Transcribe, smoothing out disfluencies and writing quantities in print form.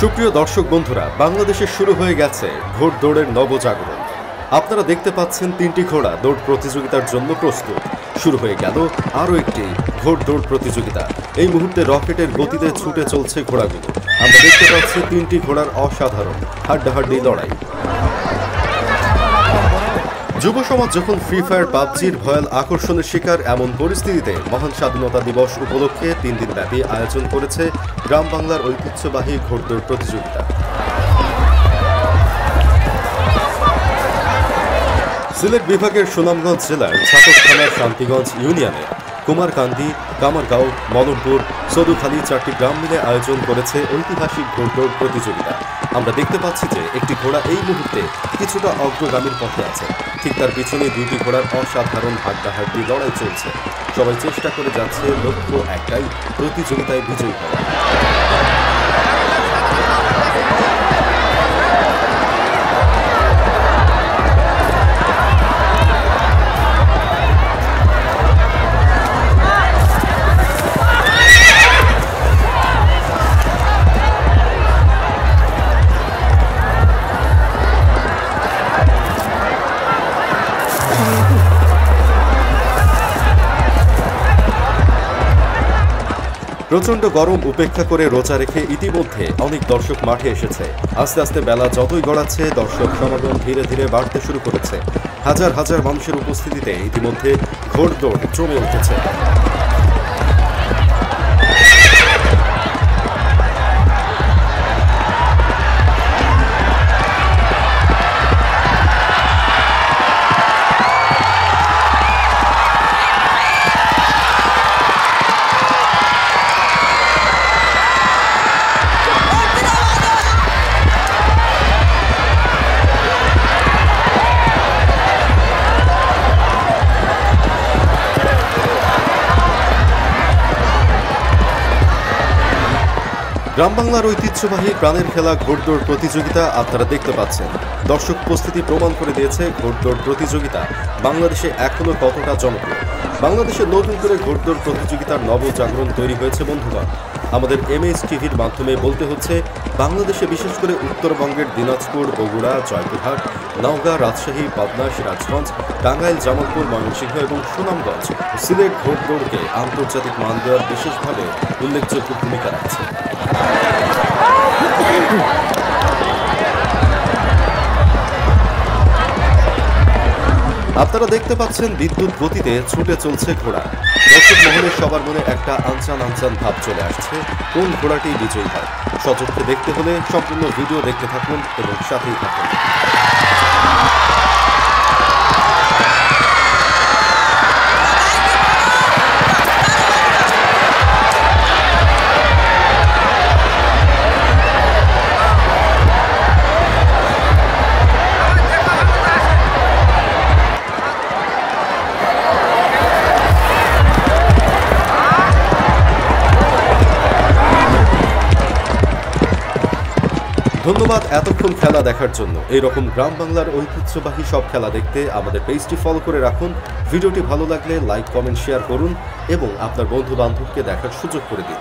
সুপ্রিয় দর্শক বন্ধুরা, বাংলাদেশে শুরু হয়ে গেছে ঘোড়দৌড়ের নবজাগরণ। আপনারা দেখতে পাচ্ছেন তিনটি ঘোড়া দৌড় প্রতিযোগিতার জন্য প্রস্তুত। শুরু হয়ে গেল আরও একটি ঘোড়দৌড় প্রতিযোগিতা। এই মুহূর্তে রকেটের গতিতে ছুটে চলছে ঘোড়াগুলো। আমরা দেখতে পাচ্ছি তিনটি ঘোড়ার অসাধারণ হাড্ডাহাড্ডি লড়াই। যুব সমাজ যখন ফ্রি ফায়ার পাবজির ভয়াল আকর্ষণের শিকার, এমন পরিস্থিতিতে মহান স্বাধীনতা দিবস উপলক্ষে 3 দিনব্যাপী আয়োজন করেছে গ্রাম বাংলার ঐতিহ্যবাহী ঘোড়দৌড় প্রতিযোগিতা। সিলেট বিভাগের সুনামগঞ্জ জেলার ছাতক থানার শান্তিগঞ্জ ইউনিয়নে কুমারকান্দি, কামারগাঁও, মলমপুর, সদুখালী 4টি গ্রাম মিলে আয়োজন করেছে ঐতিহাসিক ঘোড়দৌড় প্রতিযোগিতা। আমরা দেখতে পাচ্ছি যে একটি ঘোড়া এই মুহূর্তে কিছুটা অগ্রগামীর পথে আছে। ঠিক তার পিছনে 2টি ঘোড়ার অসাধারণ হাড্ডাহাড্ডি লড়াই চলছে। সবাই চেষ্টা করে যাচ্ছে লক্ষ্য একটাই, প্রতিযোগিতায় বিজয়ী হওয়া। প্রচণ্ড গরম উপেক্ষা করে রোজা রেখে ইতিমধ্যে অনেক দর্শক মাঠে এসেছে। আস্তে আস্তে বেলা যতই গড়াচ্ছে, দর্শক সমাগম ধীরে ধীরে বাড়তে শুরু করেছে। হাজার হাজার মানুষের উপস্থিতিতে ইতিমধ্যে ঘোড়দৌড় জমে উঠেছে। গ্রাম বাংলার ঐতিহ্যবাহী প্রাণের খেলা ঘোড়দৌড় প্রতিযোগিতা আপনারা দেখতে পাচ্ছেন। দর্শক উপস্থিতি প্রমাণ করে দিয়েছে ঘোড়দৌড় প্রতিযোগিতা বাংলাদেশে এখনো কতটা জনপ্রিয়। বাংলাদেশে নতুন করে ঘোড়দৌড় প্রতিযোগিতার নবজাগরণ তৈরি হয়েছে বন্ধুগণ। আমাদের এমএস টিভির মাধ্যমে বলতে হচ্ছে, বাংলাদেশে বিশেষ করে উত্তরবঙ্গের দিনাজপুর, বগুড়া, জয়পুরহাট, নওগাঁ, রাজশাহী, পাবনা, সিরাজগঞ্জ, টাঙ্গাইল, জামালপুর, ময়মনসিংহ এবং সুনামগঞ্জ, সিলেট ঘোড়দৌড়কে আন্তর্জাতিক মান দেওয়ার বিশেষভাবে উল্লেখযোগ্য ভূমিকা রাখছে। আপনারা দেখতে পাচ্ছেন বিদ্যুৎ গতিতে ছুটে চলছে ঘোড়া। দর্শক মহলে সবার মনে একটা আনচান ভাব চলে আসছে, কোন ঘোড়াটি বিজয়ী হয়। সচক্ষে দেখতে হলে সম্পূর্ণ ভিডিও দেখতে থাকুন এবং সাথেই থাকুন। ধন্যবাদ এতক্ষণ খেলা দেখার জন্য। এইরকম গ্রাম বাংলার ঐতিহ্যবাহী সব খেলা দেখতে আমাদের পেজটি ফলো করে রাখুন। ভিডিওটি ভালো লাগলে লাইক, কমেন্ট, শেয়ার করুন এবং আপনার বন্ধু বান্ধবকে দেখার সুযোগ করে দিন।